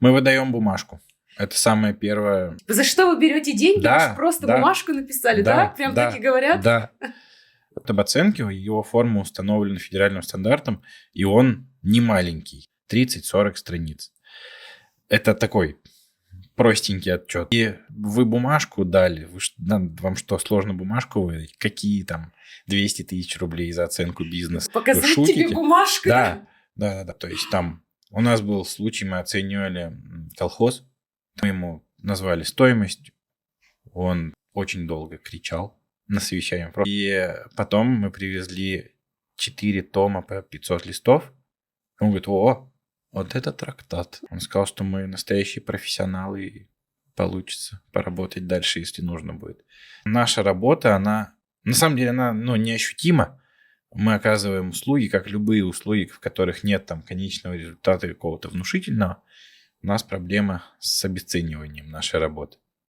Мы выдаем бумажку. Это самое первое. За что вы берете деньги? Да, Вы же просто да, бумажку написали, да? Прям да, так и говорят? Да. Об оценке его форма установлена федеральным стандартом, и он не маленький. 30-40 страниц. Это такой простенький отчет. И вы бумажку дали. Вам что, сложно бумажку выдать? Какие там 200 тысяч рублей за оценку бизнеса? Показать тебе бумажку? Да. То есть там у нас был случай, мы оценивали колхоз. Мы ему назвали стоимость. Он очень долго кричал на совещании. И потом мы привезли 4 тома по 500 листов. Он говорит, вот это трактат. Он сказал, что мы настоящие профессионалы, и получится поработать дальше, если нужно будет. Наша работа, она, на самом деле, она неощутима. Мы оказываем услуги, как любые услуги, в которых нет там конечного результата какого-то внушительного. У нас проблема с обесцениванием нашей работы.